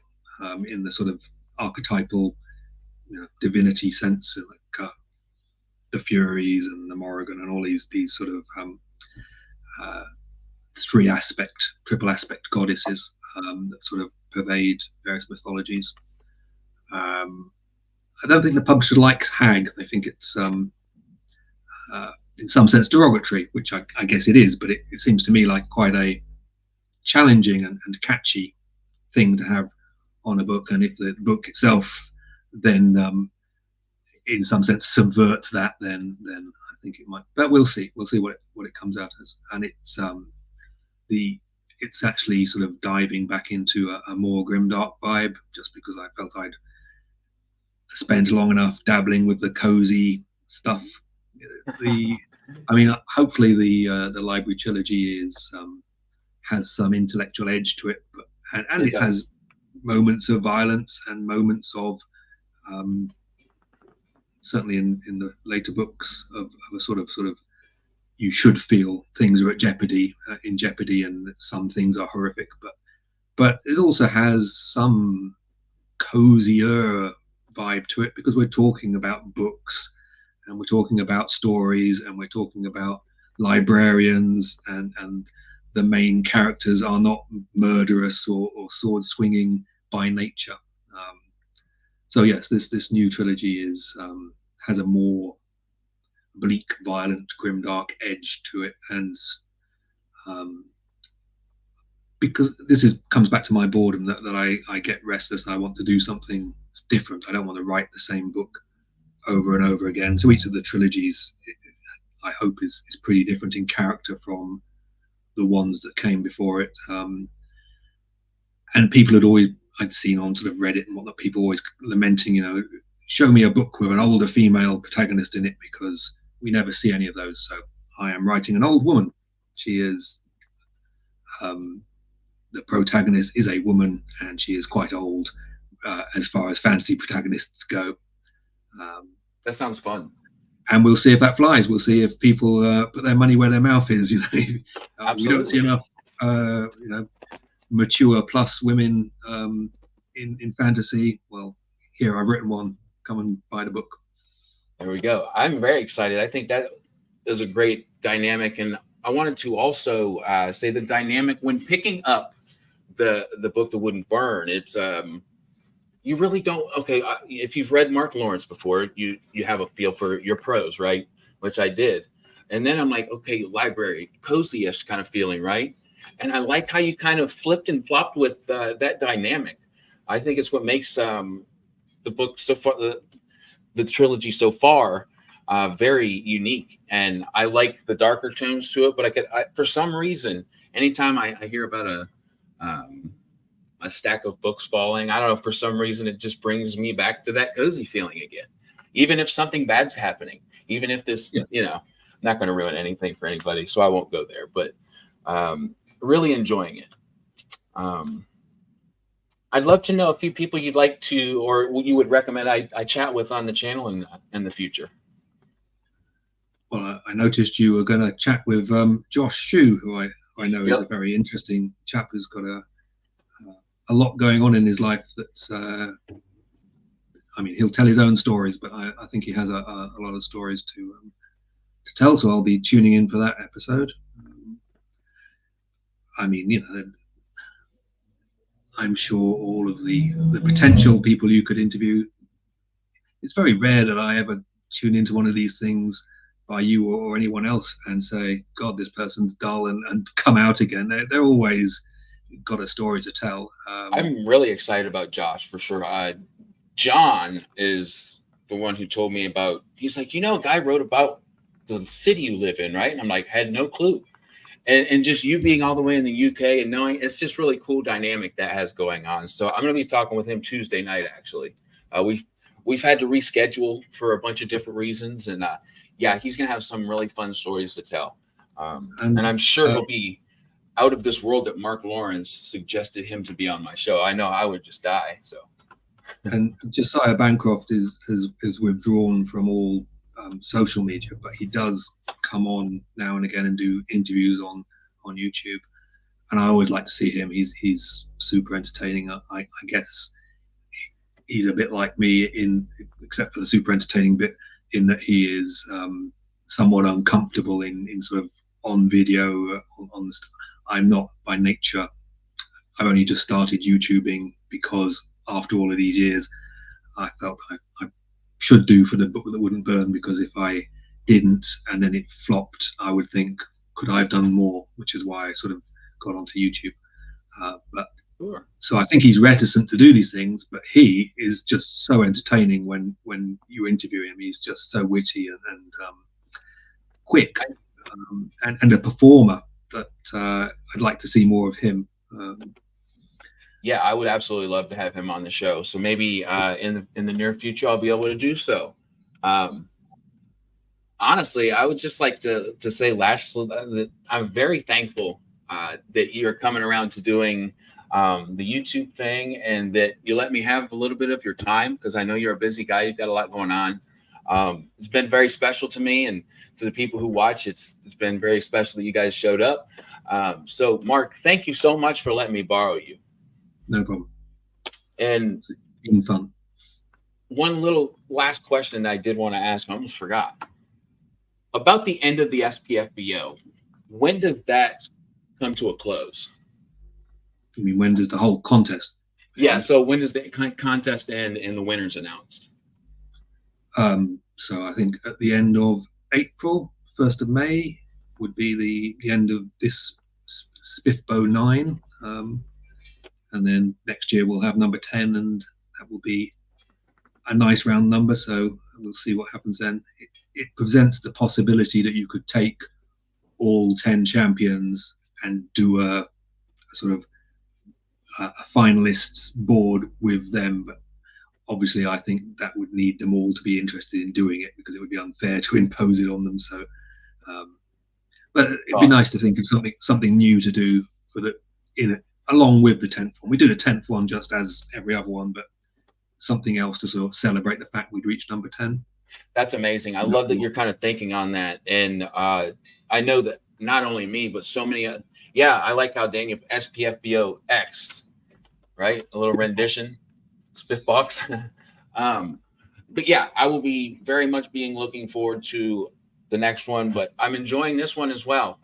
in the sort of archetypal, divinity sense, like the Furies and the Morrigan and all these sort of triple aspect goddesses that sort of pervade various mythologies. I don't think the publisher likes Hag. They think it's in some sense derogatory, which I guess it is, but it seems to me like quite a challenging and catchy thing to have on a book. And if the book itself then in some sense subverts that, then I think it might, but we'll see what it comes out as. And it's actually sort of diving back into a more grimdark vibe, just because I felt I'd spent long enough dabbling with the cozy stuff. Hopefully the library trilogy has some intellectual edge to it, but it has moments of violence and moments of certainly in the later books of a sort of you should feel things are in jeopardy, and some things are horrific, but it also has some cozier vibe to it, because we're talking about books and we're talking about stories and we're talking about librarians, and the main characters are not murderous or sword swinging by nature. So yes, this new trilogy has a more bleak, violent, grimdark edge to it, and because comes back to my boredom, that I get restless. I want to do something different. I don't want to write the same book over and over again. So each of the trilogies, I hope, is pretty different in character from the ones that came before it. And people I'd seen on sort of Reddit and whatnot, people always lamenting, show me a book with an older female protagonist in it, because we never see any of those. So I am writing an old woman. She is the protagonist is a woman, and she is quite old as far as fantasy protagonists go. That sounds fun. And we'll see if that flies. We'll see if people put their money where their mouth is. We don't see enough, mature plus women in fantasy. Well, here, I've written one. Come and buy the book. There we go. I'm very excited. I think that is a great dynamic, and I wanted to also say the dynamic when picking up the book that wouldn't burn. It's you really don't. Okay, if you've read Mark Lawrence before, you have a feel for your prose, right? Which I did, and then I'm like, okay, library, cozy-ish kind of feeling, right? And I like how you kind of flipped and flopped with that dynamic. I think it's what makes the book so far, the trilogy so far, very unique. And I like the darker tones to it, but for some reason, anytime I hear about a stack of books falling, I don't know, for some reason, it just brings me back to that cozy feeling again. Even if something bad's happening, even if this, I'm not going to ruin anything for anybody, so I won't go there, but really enjoying it. I'd love to know a few people you'd like to, or you would recommend I chat with on the channel in the future. Well, I noticed you were going to chat with Josh Shue, who I know is a very interesting chap who's got a lot going on in his life. That's, he'll tell his own stories, but I think he has a lot of stories to tell. So I'll be tuning in for that episode. I'm sure all of the potential people you could interview. It's very rare that I ever tune into one of these things by you or anyone else and say, God, this person's dull, and come out again. They're always got a story to tell. I'm really excited about Josh, for sure. John is the one who told me about, he's like, a guy wrote about the city you live in, right? And I'm like, had no clue. And just you being all the way in the UK and knowing, it's just really cool dynamic that has going on. So I'm going to be talking with him Tuesday night, actually. We've had to reschedule for a bunch of different reasons. And he's going to have some really fun stories to tell. And I'm sure he'll be out of this world that Mark Lawrence suggested him to be on my show. I know I would just die. So. And Josiah Bancroft is withdrawn from all social media, but he does come on now and again and do interviews on YouTube, and I always like to see him. He's super entertaining. I guess he's a bit like me except for the super entertaining bit, in that he is somewhat uncomfortable in sort of on video on the stuff. I'm not by nature. I've only just started YouTubing because after all of these years, I felt I should do for the book that wouldn't burn, because if I didn't and then it flopped, I would think, could I have done more? Which is why I sort of got onto YouTube. But Sure. so I think he's reticent to do these things, but he is just so entertaining when you interview him. He's just so witty and quick, and a performer that I'd like to see more of him. Yeah, I would absolutely love to have him on the show. So maybe in the near future, I'll be able to do so. Honestly, I would just like to say lastly that I'm very thankful that you're coming around to doing the YouTube thing, and that you let me have a little bit of your time, because I know you're a busy guy. You've got a lot going on. It's been very special to me, and to the people who watch, it's been very special that you guys showed up. So Mark, thank you so much for letting me borrow you. No problem. And It's been fun. one little last question that I did want to ask, I almost forgot. About the end of the SPFBO, when does that come to a close? I mean, when does the whole contest? Yeah, so when does the contest end and the winners announced? So I think at the end of April, 1st of May would be the end of this SPFBO 9. And then next year we'll have number 10, and that will be a nice round number. So we'll see what happens then. It presents the possibility that you could take all 10 champions and do a sort of a finalists board with them. But obviously I think that would need them all to be interested in doing it, because it would be unfair to impose it on them. So, but it'd be nice to think of something new to do for along with the 10th one. We do the 10th one just as every other one, but something else to sort of celebrate the fact we'd reached number 10. That's amazing. I love that you're kind of thinking on that. And I know that not only me, but so many, I like how Daniel SPFBO X, right? A little rendition, Spiff Box. But yeah, I will be very much looking forward to the next one, but I'm enjoying this one as well.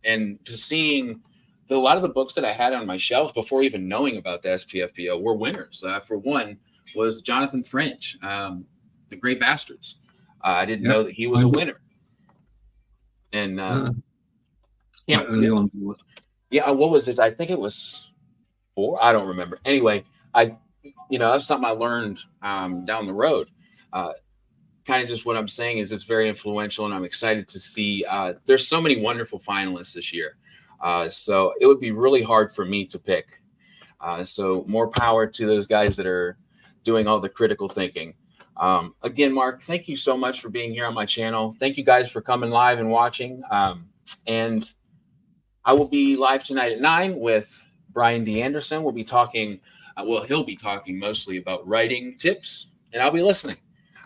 And just seeing a lot of the books that I had on my shelf before even knowing about the SPFBO were winners. For one was Jonathan French, The Great Bastards. I didn't know that he was a winner. And early on. What was it? I think it was 4. I don't remember. Anyway, that's something I learned down the road. Kind of just what I'm saying is it's very influential, and I'm excited to see. There's so many wonderful finalists this year. So it would be really hard for me to pick. So more power to those guys that are doing all the critical thinking. Again, Mark, thank you so much for being here on my channel. Thank you guys for coming live and watching. And I will be live tonight at 9 with Brian D. Anderson. We'll be talking, he'll be talking mostly about writing tips, and I'll be listening.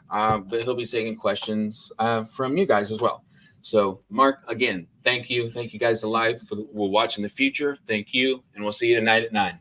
But he'll be taking questions from you guys as well. So, Mark, again, thank you. Thank you guys alive we'll watch in the future. Thank you, and we'll see you tonight at 9.